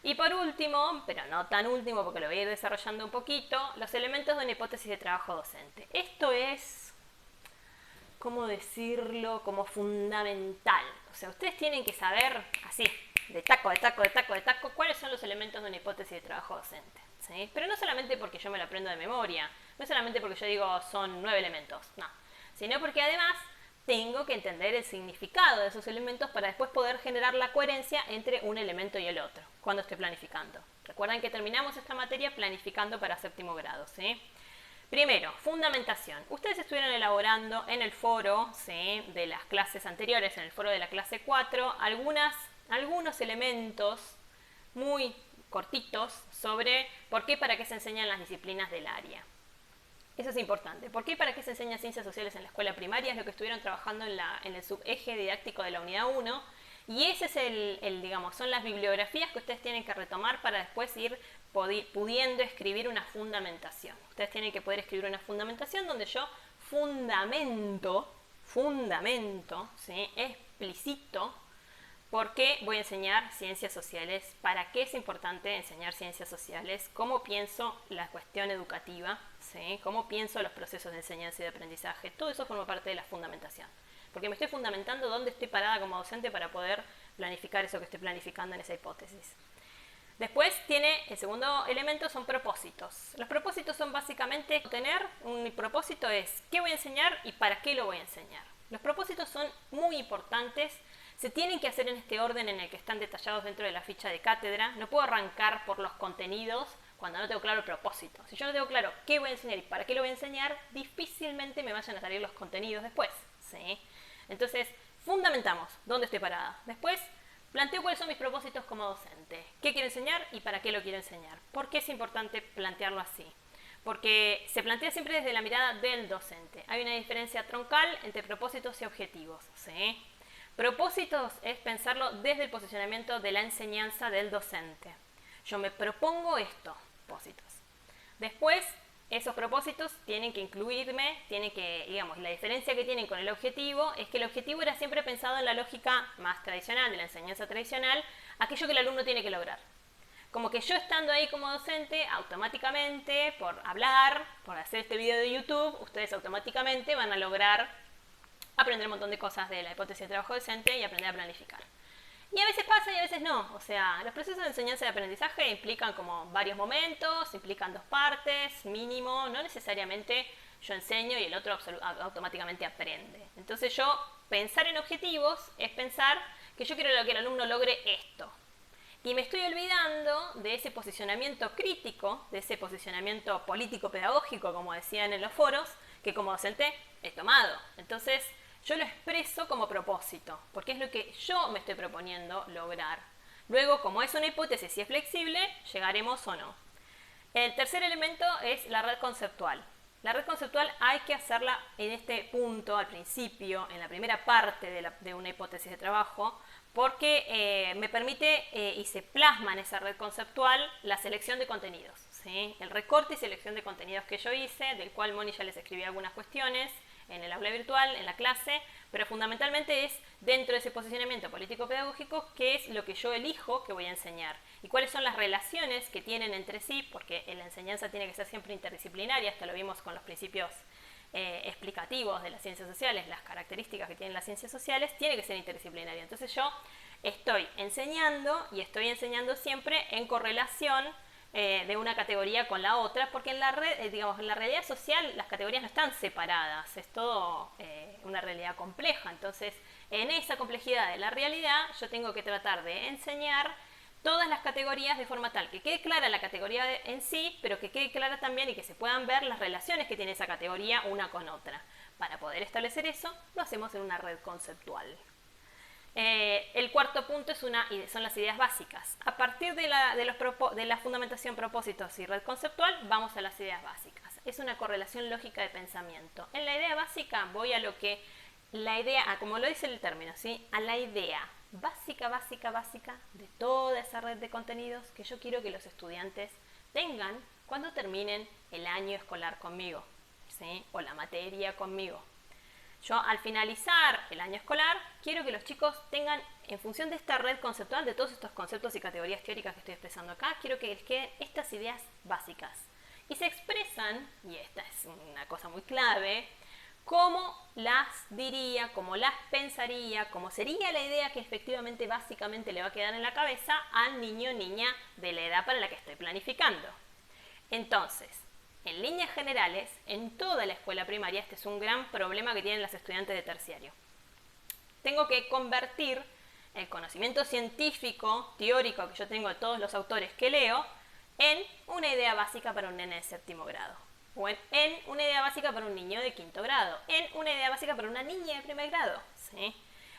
Y por último, pero no tan último porque lo voy a ir desarrollando un poquito, los elementos de una hipótesis de trabajo docente. Esto es, ¿cómo decirlo? Como fundamental. O sea, ustedes tienen que saber, así, de taco, de taco, de taco, de taco, cuáles son los elementos de una hipótesis de trabajo docente. ¿Sí? Pero no solamente porque yo me lo aprendo de memoria, no solamente porque yo digo son 9 elementos, no. Sino porque además tengo que entender el significado de esos elementos para después poder generar la coherencia entre un elemento y el otro, cuando esté planificando. Recuerden que terminamos esta materia planificando para séptimo grado, ¿sí? Primero, fundamentación. Ustedes estuvieron elaborando en el foro, ¿sí?, de las clases anteriores, en el foro de la clase 4, algunos elementos muy cortitos sobre por qué y para qué se enseñan las disciplinas del área. Eso es importante. ¿Por qué y para qué se enseñan ciencias sociales en la escuela primaria? Es lo que estuvieron trabajando en el subeje didáctico de la unidad 1. Y ese es digamos, son las bibliografías que ustedes tienen que retomar para después ir pudiendo escribir una fundamentación. Ustedes tienen que poder escribir una fundamentación donde yo fundamento, ¿sí?, explicito por qué voy a enseñar ciencias sociales, para qué es importante enseñar ciencias sociales, cómo pienso la cuestión educativa, ¿sí?, cómo pienso los procesos de enseñanza y de aprendizaje. Todo eso forma parte de la fundamentación. Porque me estoy fundamentando dónde estoy parada como docente para poder planificar eso que estoy planificando en esa hipótesis. Después tiene, el segundo elemento son propósitos. Los propósitos son básicamente tener un propósito es qué voy a enseñar y para qué lo voy a enseñar. Los propósitos son muy importantes, se tienen que hacer en este orden en el que están detallados dentro de la ficha de cátedra. No puedo arrancar por los contenidos cuando no tengo claro el propósito. Si yo no tengo claro qué voy a enseñar y para qué lo voy a enseñar, difícilmente me vayan a salir los contenidos después, ¿sí? Entonces, fundamentamos dónde estoy parada. Después, planteo cuáles son mis propósitos como docente. ¿Qué quiero enseñar y para qué lo quiero enseñar? ¿Por qué es importante plantearlo así? Porque se plantea siempre desde la mirada del docente. Hay una diferencia troncal entre propósitos y objetivos, ¿sí? Propósitos es pensarlo desde el posicionamiento de la enseñanza del docente. Yo me propongo esto, propósitos. Después, esos propósitos tienen que incluirme, digamos, la diferencia que tienen con el objetivo es que el objetivo era siempre pensado en la lógica más tradicional, de la enseñanza tradicional, aquello que el alumno tiene que lograr. Como que yo estando ahí como docente, automáticamente, por hablar, por hacer este video de YouTube, ustedes automáticamente van a lograr aprender un montón de cosas de la hipótesis de trabajo docente y aprender a planificar. Y a veces pasa y a veces no. O sea, los procesos de enseñanza y aprendizaje implican como varios momentos, implican dos partes, mínimo, no necesariamente yo enseño y el otro automáticamente aprende. Entonces pensar en objetivos es pensar que yo quiero que el alumno logre esto. Y me estoy olvidando de ese posicionamiento crítico, de ese posicionamiento político-pedagógico, como decían en los foros, que como docente he tomado. Entonces, yo lo expreso como propósito, porque es lo que yo me estoy proponiendo lograr. Luego, como es una hipótesis y es flexible, llegaremos o no. El tercer elemento es la red conceptual. La red conceptual hay que hacerla en este punto, al principio, en la primera parte de una hipótesis de trabajo, porque me permite y se plasma en esa red conceptual la selección de contenidos, ¿sí? El recorte y selección de contenidos que yo hice, del cual Moni ya les escribí algunas cuestiones en el aula virtual, en la clase, pero fundamentalmente es dentro de ese posicionamiento político-pedagógico qué es lo que yo elijo que voy a enseñar y cuáles son las relaciones que tienen entre sí, porque la enseñanza tiene que ser siempre interdisciplinaria, hasta lo vimos con los principios explicativos de las ciencias sociales, las características que tienen las ciencias sociales, tiene que ser interdisciplinaria. Entonces yo estoy enseñando y estoy enseñando siempre en correlación de una categoría con la otra, porque en la digamos, en la realidad social las categorías no están separadas, es todo una realidad compleja. Entonces, en esa complejidad de la realidad, yo tengo que tratar de enseñar todas las categorías de forma tal que quede clara la categoría en sí, pero que quede clara también y que se puedan ver las relaciones que tiene esa categoría una con otra. Para poder establecer eso, lo hacemos en una red conceptual. El cuarto punto son las ideas básicas. A partir de la fundamentación, propósitos y red conceptual, vamos a las ideas básicas. Es una correlación lógica de pensamiento. En la idea básica voy a lo que como lo dice el término, ¿sí?, a la idea básica de toda esa red de contenidos que yo quiero que los estudiantes tengan cuando terminen el año escolar conmigo, ¿sí?, o la materia conmigo. Yo al finalizar el año escolar quiero que los chicos tengan, en función de esta red conceptual, de todos estos conceptos y categorías teóricas que estoy expresando acá, quiero que les queden estas ideas básicas. Y se expresan, y esta es una cosa muy clave, cómo las diría, cómo las pensaría, cómo sería la idea que efectivamente básicamente le va a quedar en la cabeza al niño o niña de la edad para la que estoy planificando. Entonces, en líneas generales, en toda la escuela primaria, este es un gran problema que tienen las estudiantes de terciario. Tengo que convertir el conocimiento científico, teórico que yo tengo de todos los autores que leo, en una idea básica para un nene de séptimo grado. O en una idea básica para un niño de quinto grado. En una idea básica para una niña de primer grado. ¿Sí?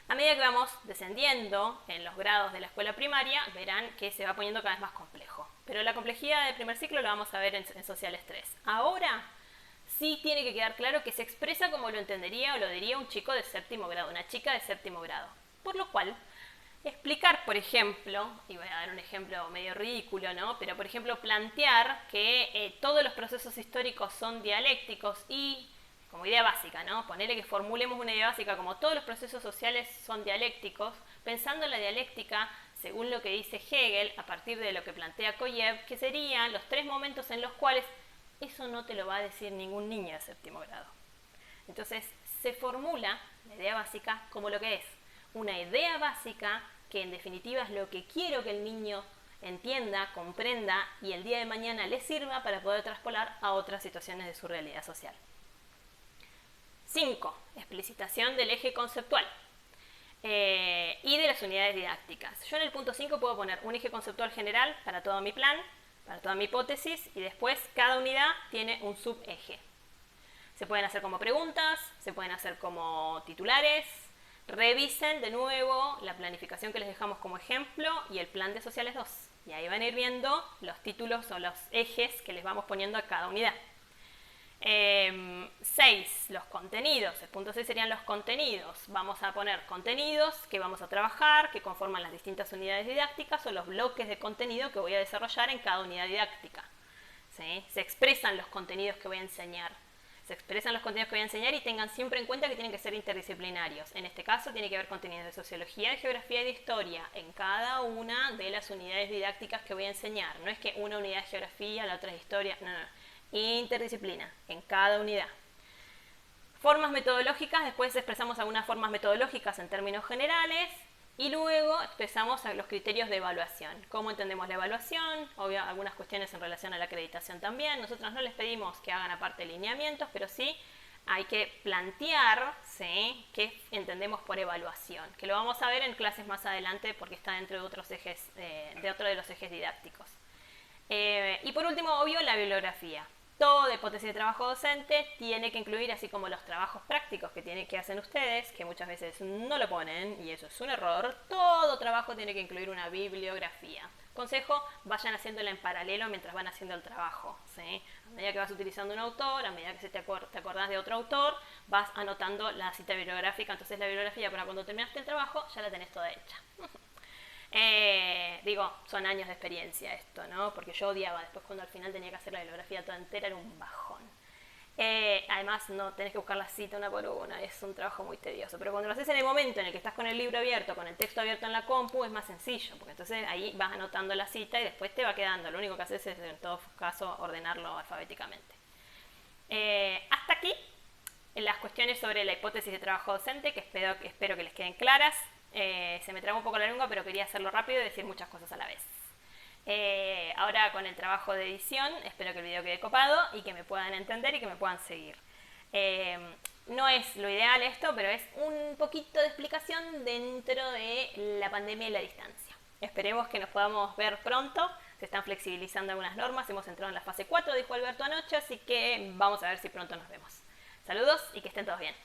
A medida que vamos descendiendo en los grados de la escuela primaria, verán que se va poniendo cada vez más complejo. Pero la complejidad del primer ciclo la vamos a ver en Sociales 3. Ahora sí tiene que quedar claro que se expresa como lo entendería o lo diría un chico de séptimo grado, una chica de séptimo grado. Por lo cual, explicar, por ejemplo, y voy a dar un ejemplo medio ridículo, ¿no? Pero por ejemplo, plantear que todos los procesos históricos son dialécticos y, como idea básica, ¿no? Ponerle que formulemos una idea básica como todos los procesos sociales son dialécticos, pensando en la dialéctica según lo que dice Hegel, a partir de lo que plantea Koyev, que serían los 3 momentos en los cuales eso no te lo va a decir ningún niño de séptimo grado. Entonces, se formula la idea básica como lo que es una idea básica que en definitiva es lo que quiero que el niño entienda, comprenda y el día de mañana le sirva para poder traspolar a otras situaciones de su realidad social. 5. Explicitación del eje conceptual y de las unidades didácticas. Yo en el punto 5 puedo poner un eje conceptual general para todo mi plan, para toda mi hipótesis, y después cada unidad tiene un subeje. Se pueden hacer como preguntas, se pueden hacer como titulares. Revisen de nuevo la planificación que les dejamos como ejemplo y el plan de Sociales 2. Y ahí van a ir viendo los títulos o los ejes que les vamos poniendo a cada unidad. 6. Los contenidos. El punto 6 serían los contenidos. Vamos a poner contenidos que vamos a trabajar, que conforman las distintas unidades didácticas o los bloques de contenido que voy a desarrollar en cada unidad didáctica. ¿Sí? Se expresan los contenidos que voy a enseñar. Se expresan los contenidos que voy a enseñar y tengan siempre en cuenta que tienen que ser interdisciplinarios. En este caso tiene que haber contenidos de sociología, de geografía y de historia en cada una de las unidades didácticas que voy a enseñar. No es que una unidad es geografía, la otra es historia, no. Interdisciplina en cada unidad. Formas metodológicas, después expresamos algunas formas metodológicas en términos generales y luego expresamos los criterios de evaluación. ¿Cómo entendemos la evaluación? Obvio, algunas cuestiones en relación a la acreditación también. Nosotros no les pedimos que hagan aparte lineamientos, pero sí hay que plantear, ¿sí?, qué entendemos por evaluación, que lo vamos a ver en clases más adelante porque está dentro de otros ejes, de otro de los ejes didácticos. Y por último, obvio, la bibliografía. Toda hipótesis de trabajo docente tiene que incluir, así como los trabajos prácticos que hacen ustedes, que muchas veces no lo ponen, y eso es un error, todo trabajo tiene que incluir una bibliografía. Consejo, vayan haciéndola en paralelo mientras van haciendo el trabajo, ¿sí? A medida que vas utilizando un autor, a medida que te acordás de otro autor, vas anotando la cita bibliográfica, entonces la bibliografía para cuando terminaste el trabajo ya la tenés toda hecha. Son años de experiencia esto, ¿no? Porque yo odiaba después cuando al final tenía que hacer la bibliografía toda entera, era un bajón. Además, no tenés que buscar la cita una por una, es un trabajo muy tedioso. Pero cuando lo haces en el momento en el que estás con el libro abierto, con el texto abierto en la compu, es más sencillo, porque entonces ahí vas anotando la cita y después te va quedando. Lo único que haces es, en todo caso, ordenarlo alfabéticamente. Hasta aquí las cuestiones sobre la hipótesis de trabajo docente, que espero que les queden claras. Se me trabó un poco la lengua, pero quería hacerlo rápido y decir muchas cosas a la vez. Ahora con el trabajo de edición, espero que el video quede copado y que me puedan entender y que me puedan seguir. No es lo ideal esto, pero es un poquito de explicación dentro de la pandemia y la distancia. Esperemos que nos podamos ver pronto. Se están flexibilizando algunas normas, hemos entrado en la fase 4, dijo Alberto anoche, así que vamos a ver si pronto nos vemos. Saludos y que estén todos bien.